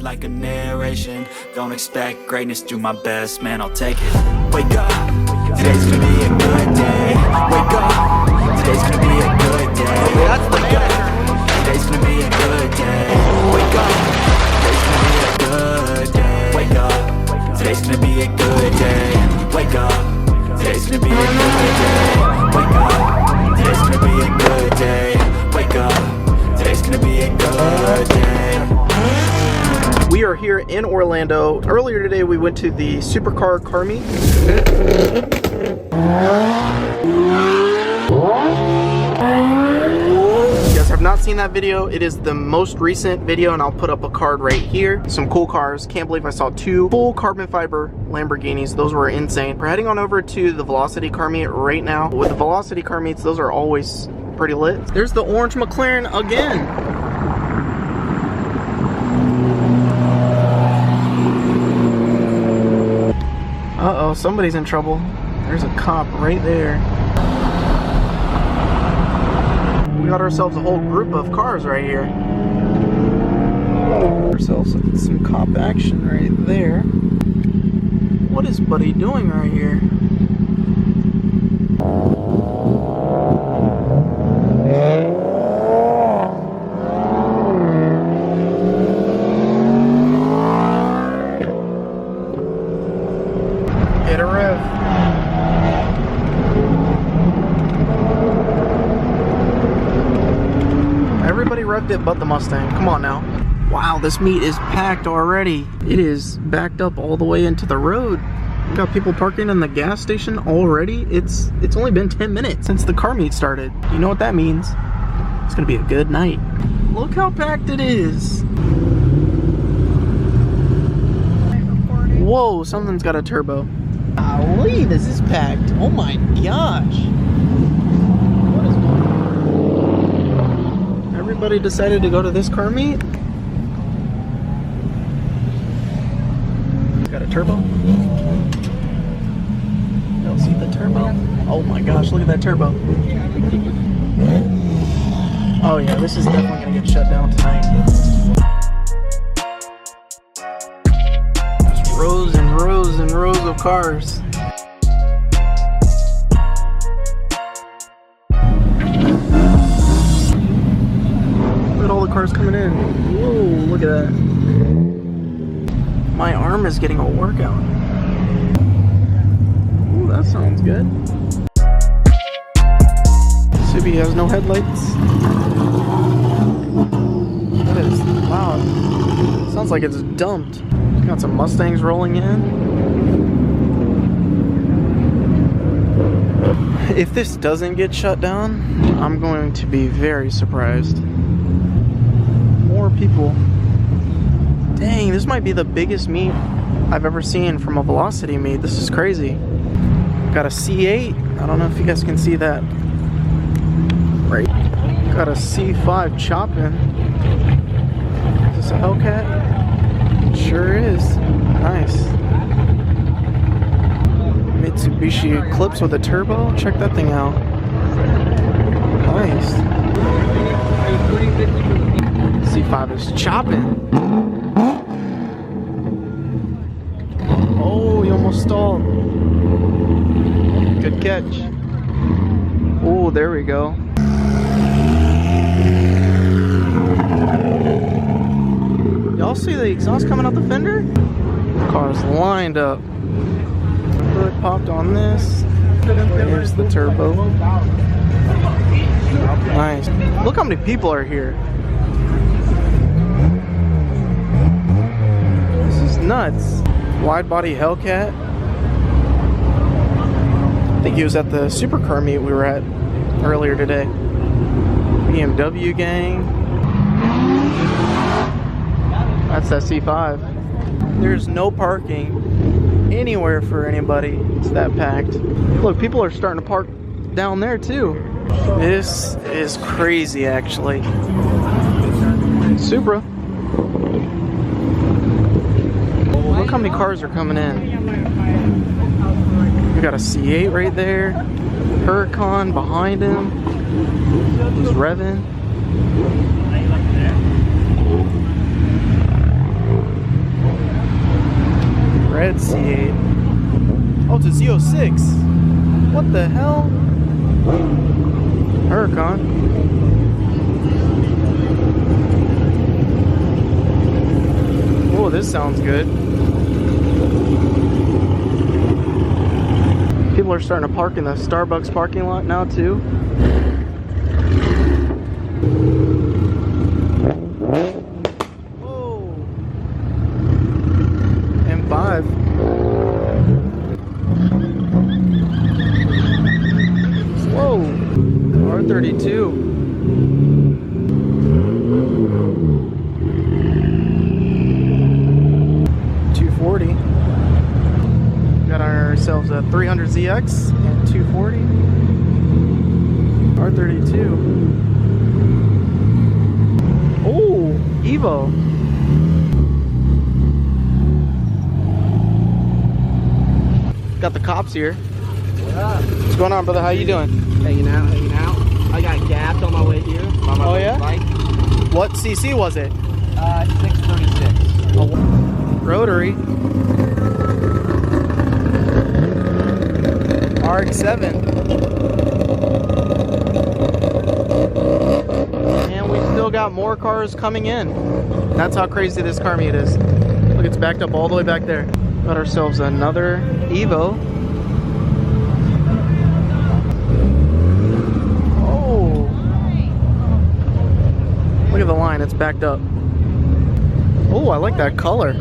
head like a narration. Don't expect greatness, do my best, man, I'll take it. Wake up, today's gonna be a good day. Wake up, today's gonna be a good day. That's the manager. Today's gonna be a good day. Wake up, today's gonna be a good day. Wake up, today's gonna be a good day. Wake up, today's gonna be a good day. Wake up, today's gonna be a good day. Wake up, today's gonna be a good day. We are here in Orlando. Earlier today we went to the supercar car meet. If you guys have not seen that video, it is the most recent video and I'll put up a card right here. Some cool cars. Can't believe I saw two full carbon fiber Lamborghinis. Those were insane. We're heading on over to the Velocity car meet right now. With the Velocity car meets, those are always pretty lit. There's the orange McLaren again. Uh-oh, somebody's in trouble. There's a cop right there. We got ourselves a whole group of cars right here. Ourselves some cop action right there. What is Buddy doing right here? Hit a rev. Everybody revved it but the Mustang. Come on now. Wow, this meet is packed already. It is backed up all the way into the road. We got people parking in the gas station already. It's only been 10 minutes since the car meet started. You know what that means? It's gonna be a good night. Look how packed it is. Whoa, something's got a turbo. Golly, this is packed. Oh my gosh. What is going on? Everybody decided to go to this car meet? It's got a turbo. Y'all see the turbo? Oh my gosh, look at that turbo. Oh yeah, this is definitely gonna get shut down tonight. Just rows and rows and rows of cars. Look at all the cars coming in. Whoa, look at that. My arm is getting a workout. Ooh, that sounds good. Subi has no headlights. That is loud. Sounds like it's dumped. Got some Mustangs rolling in. If this doesn't get shut down, I'm going to be very surprised. More people. Dang, this might be the biggest meet I've ever seen from a Velocity meet. This is crazy. Got a C8. I don't know if you guys can see that. Right. Got a C5 chopping. Is this a Hellcat? It sure is. Nice. Mitsubishi Eclipse with a turbo. Check that thing out. Nice. C5 is chopping. Oh, you almost stalled. Good catch. Oh, there we go. Y'all see the exhaust coming out the fender? Car's lined up. Hood popped on this. Here's the turbo. Nice. Look how many people are here. This is nuts. Wide body Hellcat. I think he was at the supercar meet we were at earlier today. BMW gang. That's that C5. There's no parking anywhere for anybody. It's that packed. Look, people are starting to park down there too. This is crazy actually. Supra. Look how many cars are coming in. We got a C8 right there. Huracan behind him. He's revving. Corvette C8. Oh, it's a Z06. What the hell? Huracan. Oh, this sounds good. People are starting to park in the Starbucks parking lot now too. Whoa. M5. Whoa. R32. 240. Got ourselves a 300ZX and 240. R32. Oh, Evo. Got the cops here. What's going on, brother? How you doing? Hanging out. I got gapped on my way here. On my yeah? bike. What CC was it? 636. Rotary. RX-7. And we still got more cars coming in. That's how crazy this car meet is. Look, it's backed up all the way back there. Got ourselves another Evo. Oh. Look at the line, it's backed up. Oh, I like that color.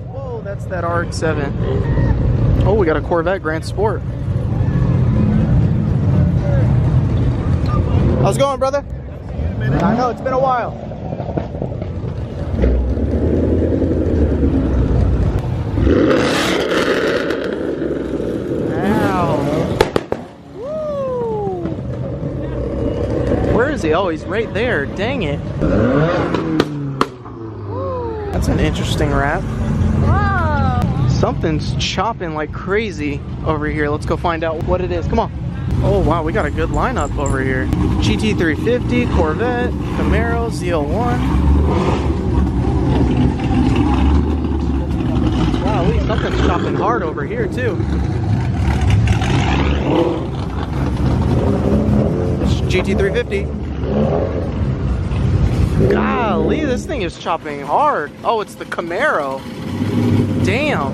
Whoa, that's that RX-7. Oh, we got a Corvette Grand Sport. How's it going, brother? I know, it's been a while. Ow. Woo. Where is he? Oh, he's right there. Dang it. That's an interesting wrap. Wow. Something's chopping like crazy over here. Let's go find out what it is. Come on. Oh, wow. We got a good lineup over here. GT350, Corvette, Camaro, ZL1. Wow, something's chopping hard over here, too. It's GT350. Golly, this thing is chopping hard. Oh, it's the Camaro. Damn.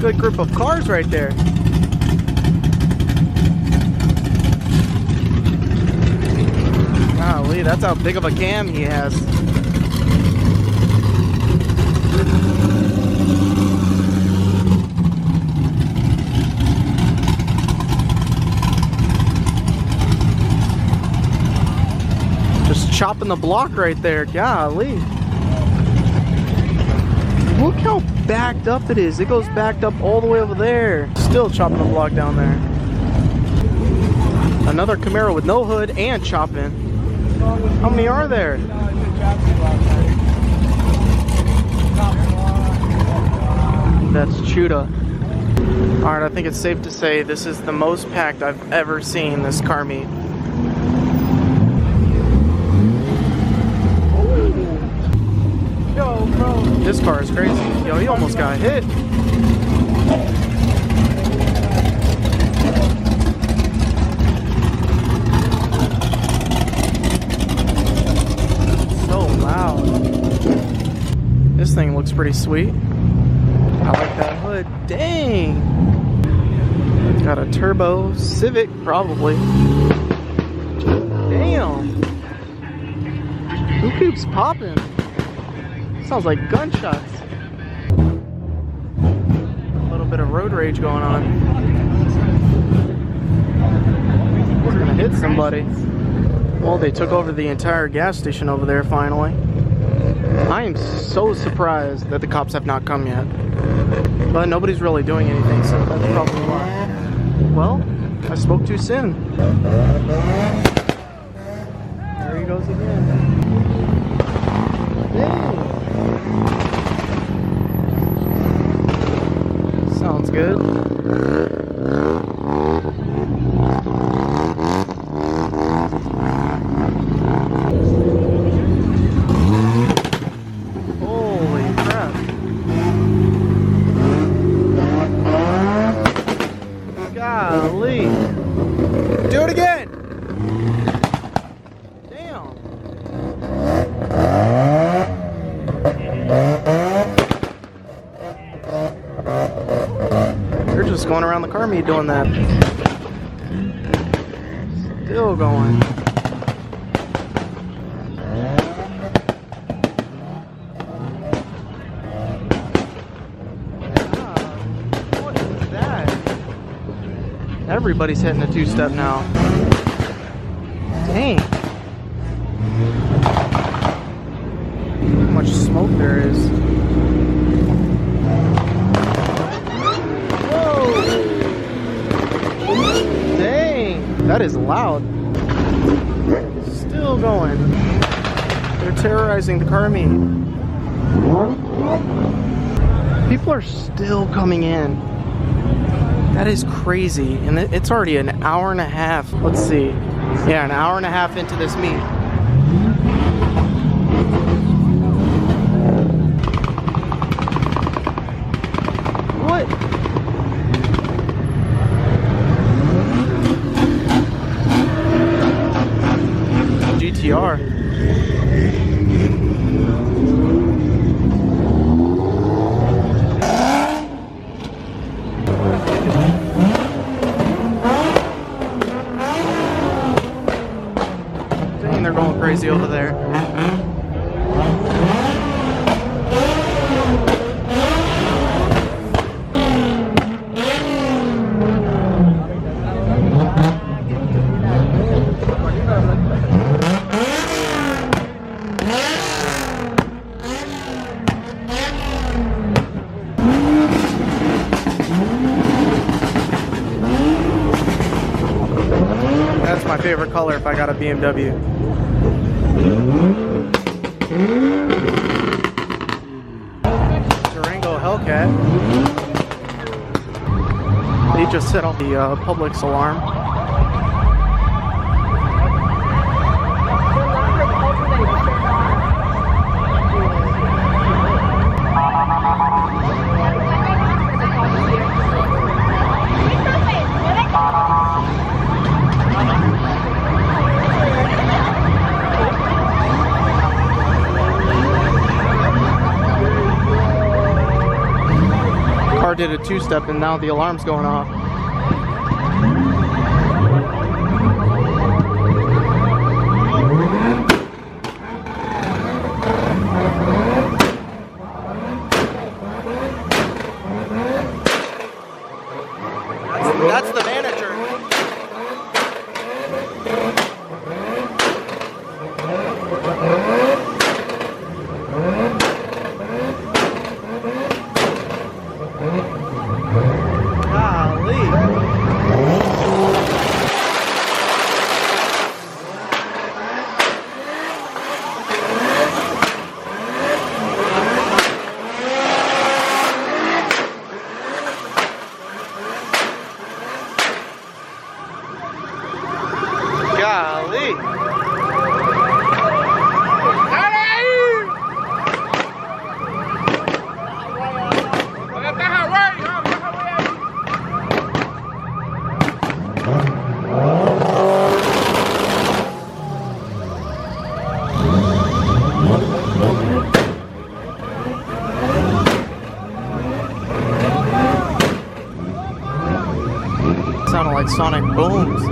Good group of cars right there. Golly, that's how big of a cam he has. Just chopping the block right there. Golly. Look how backed up it is. It goes backed up all the way over there. Still chopping the block down there. Another Camaro with no hood and chopping. How many are there? That's Chuda. Alright, I think it's safe to say this is the most packed I've ever seen this car meet. Yo, bro. This car is crazy. Yo, he almost got hit. So loud. This thing looks pretty sweet. I like that hood. Dang. It's got a turbo Civic, probably. Damn. Who keeps popping? Sounds like gunshots. A little bit of road rage going on. We're gonna hit somebody. Well, they took over the entire gas station over there finally. I am so surprised that the cops have not come yet. But nobody's really doing anything, so that's probably why. Well, I spoke too soon. There he goes again. Dang. Just going around the car meet doing that. Still going. What is that? Everybody's hitting a two-step now. Dang. How much smoke there is. That is loud. Still going. They're terrorizing the car meet. People are still coming in. That is crazy. And it's already an hour and a half. Let's see. Yeah, an hour and a half into this meet. What? GTR. Dang, they're going crazy over there. That's my favorite color if I got a BMW. Durango Hellcat. They just set off the Publix alarm. Car did a two-step and now the alarm's going off. That's the manager. Golly. Sounded like sonic booms.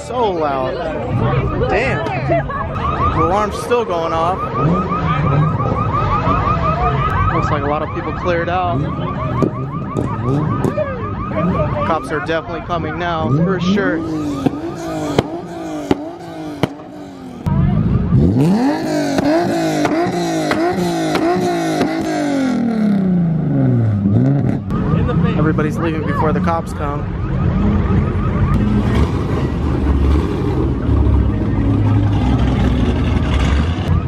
So loud. Damn. The alarm's still going off. Looks like a lot of people cleared out. Cops are definitely coming now, for sure. Everybody's leaving before the cops come.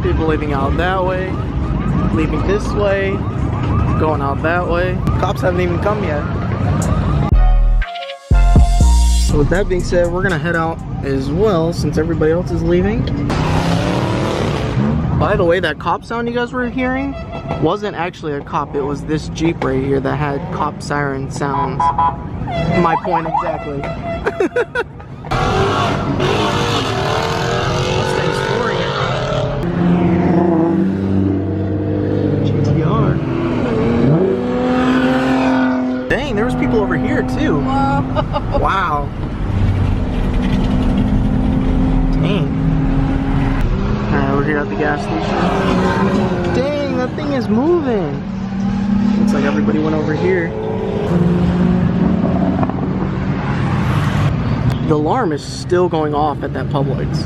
People leaving out that way, leaving this way, going out that way. Cops haven't even come yet. So with that being said, we're gonna head out as well since everybody else is leaving. By the way, that cop sound you guys were hearing wasn't actually a cop. It was this Jeep right here that had cop siren sounds. My point exactly. Mustang's flooring it. GTR. Dang, there was people over here too. Wow. Dang. Alright, we're here at the gas station. Dang, that thing is moving. Looks like everybody went over here. The alarm is still going off at that Publix.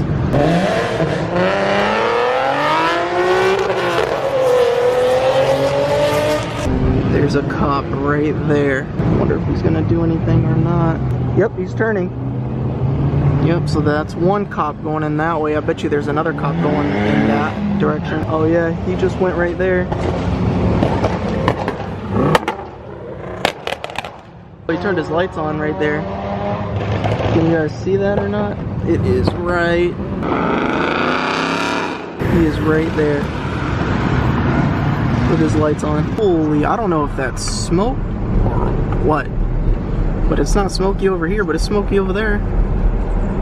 There's a cop right there. Wonder if he's gonna do anything or not. Yep, he's turning. Yep, so that's one cop going in that way. I bet you there's another cop going in that direction. Oh yeah, he just went right there. He turned his lights on right there. Can you guys see that or not? It is right. He is right there with his lights on. Holy, I don't know if that's smoke or what. But it's not smoky over here, but it's smoky over there.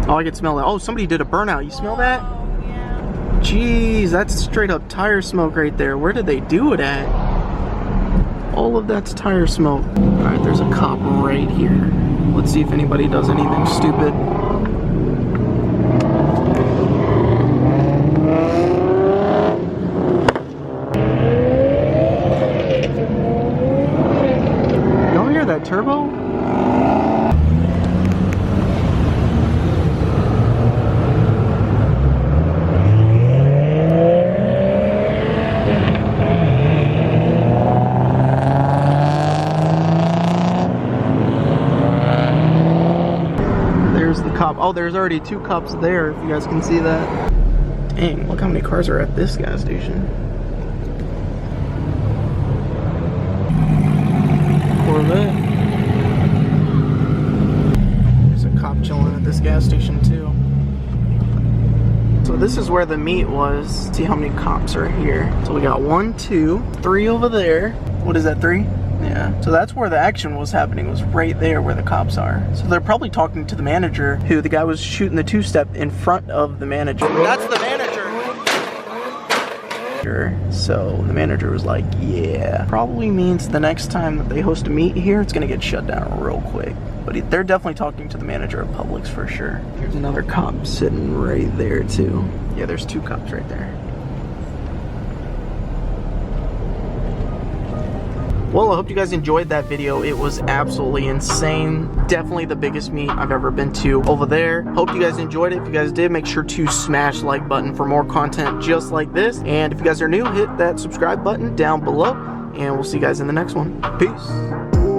Oh, I can smell that. Oh, somebody did a burnout. You smell that? Oh, yeah. Jeez, that's straight up tire smoke right there. Where did they do it at? All of that's tire smoke. Alright, there's a cop right here. Let's see if anybody does anything stupid. Y'all hear that turbo? Oh, there's already two cops there, if you guys can see that. Dang, look how many cars are at this gas station. Corvette. There's a cop chilling at this gas station too. So this is where the meet was. See how many cops are here. So we got 1, 2, 3 over there. What is that, 3? Yeah, so that's where the action was happening, was right there where the cops are. So they're probably talking to the manager, who the guy was shooting the two-step in front of the manager. That's the manager! So the manager was like, yeah. Probably means the next time that they host a meet here, it's gonna get shut down real quick. But they're definitely talking to the manager of Publix for sure. There's another cop sitting right there too. Yeah, there's 2 cops right there. Well, I hope you guys enjoyed that video. It was absolutely insane. Definitely the biggest meet I've ever been to over there. Hope you guys enjoyed it. If you guys did, make sure to smash the like button for more content just like this. And if you guys are new, hit that subscribe button down below. And we'll see you guys in the next one. Peace.